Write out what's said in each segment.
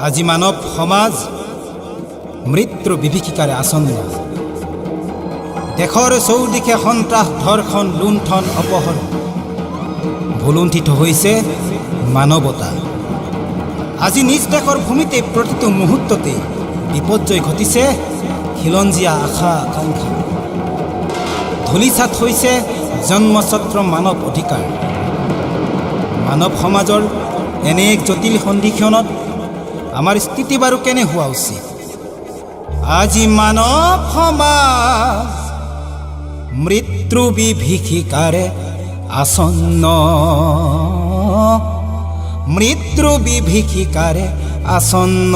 আজি মানৱ সমাজ মৃত্যুৰ বিভীষিকাৰে আসন্ন। দেশৰ চৌদিশে সন্ত্ৰাস, ধৰ্ষণ, লুণ্ঠন, অপহৰণ। ভুলুণ্ঠিত হৈছে মানৱতা। আজি নিজ দেশৰ ভূমিতে প্ৰতিটো মুহূৰ্ততে বিপৰ্যয় ঘটিছে খিলঞ্জীয়া আশা আকাংক্ষা। ধূলিসাৎ হৈছে জন্মছত্ৰ মানৱ অধিকাৰ। মানৱ সমাজৰ এনে এক জটিল সন্ধিক্ষণত আমাৰ স্থিতি বাৰু কেনে হোৱা উচিত? আজি মানৱ সমাজ মৃত্যু বিভীষিকাৰে আসন্ন, মৃত্যু বিভীষিকাৰে আসন্ন।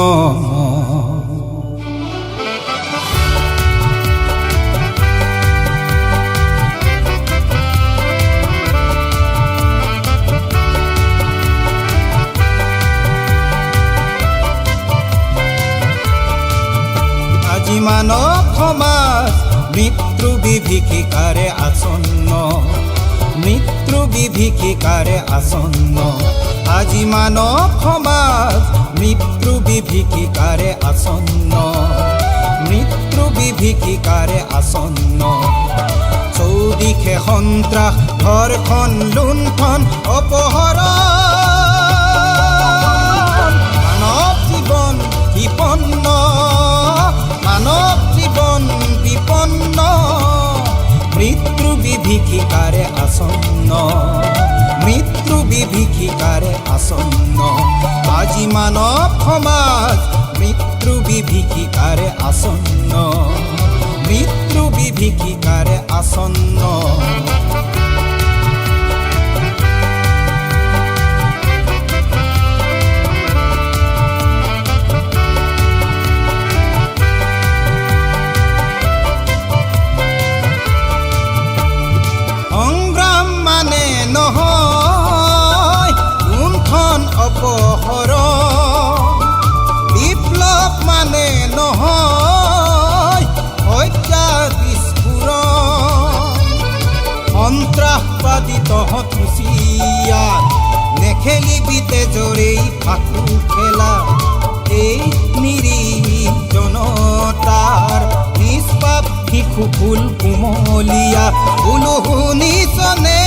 আজি মানৱ সমাজ মৃত্যু বিভীষিকাৰে আসন্ন, মৃত্যু বিভীষিকাৰে আসন্ন। আজি মানৱ সমাজ মৃত্যু বিভীষিকাৰে আসন্ন, মৃত্যু বিভীষিকাৰে আসন্ন। চৌদিশে সন্ত্ৰাস, ধৰ্ষণ, লুণ্ঠন, অপহৰণ। মানৱ জীৱন বিপন্ন, মানৱ জীৱন বিপন্ন। মৃত্যু বিভীষিকাৰে আসন্ন, মৃত্যু বিভীষিকাৰে আসন্ন। আজি মানৱ সমাজ মৃত্যু বিভীষিকাৰে আসন্ন, মৃত্যু বিভীষিকাৰে আসন্ন। সংগ্ৰাম মানে নহয় লুণ্ঠন, অপহৰণ। বিপ্লৱ মানে নহয় হত্যা, বিস্ফোৰণ। সন্ত্ৰাসবাদী তহঁত হুঁচিয়াৰ, নেখেলিবি তেজৰেই ফাকু খেলা। এই নিৰীহ জনতাৰ নিষ্পাপ শিশু ফুল কুমলীয়া বোলো শুনিছনে?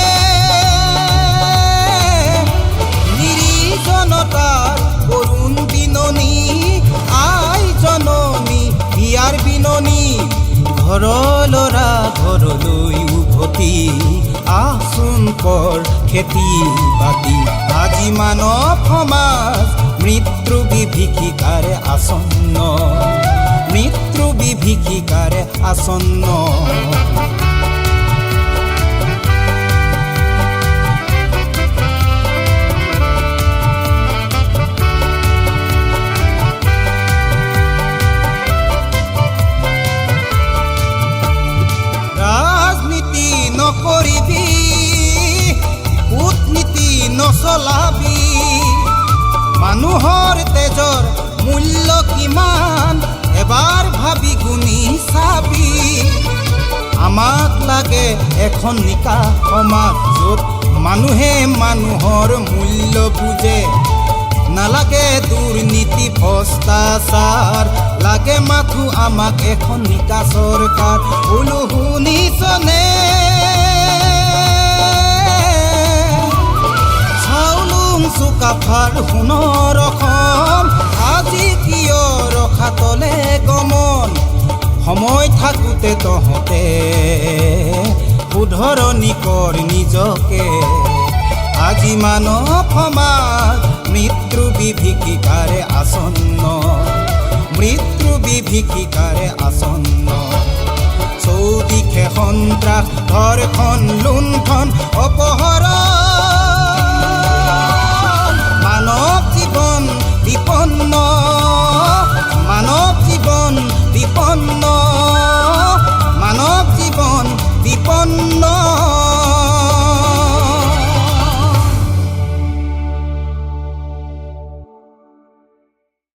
নিৰীহ জনতাৰ কৰুণ বিননি, আই জননী হিয়াৰ বিননি। ঘৰৰ ল'ৰা ঘৰলৈ উভতি আচোন কৰ খেতি বাতি। আজি মানৱ সমাজ মৃত্যু বিভীষিকাৰে আসন্ন, মৃত্যু বিভীষিকাৰে আসন্ন। ৰাজনীতি নকৰিবি, কূটনীতি নচলাবি। মানুহৰ তেজৰ মূল্য কিমান এবাৰ ভাবি গুণি চাবি। আমাক লাগে এখন নিকা সমাজ য'ত মানুহে মানুহৰ মূল্য বুজে। নালাগে দুৰ্নীতি ভ্ৰষ্টাচাৰ, লাগে মাথো আমাক এখন নিকা চৰকাৰ। বোলো শুনিছনে? চাউলুং চুকাফাৰ সোণৰ অসম আজি কিয় ৰখা তলে গমন? সময় থাকোঁতে তহঁতে শুধৰণি কৰ নিজকে। আজি মানৱ সমাজ মৃত্যু বিভীষিকাৰে আসন্ন, মৃত্যু বিভীষিকাৰে আসন্ন। চৌদিশে সন্ত্ৰাস, ধৰ্ষণ, লুণ্ঠন, অপহৰণ।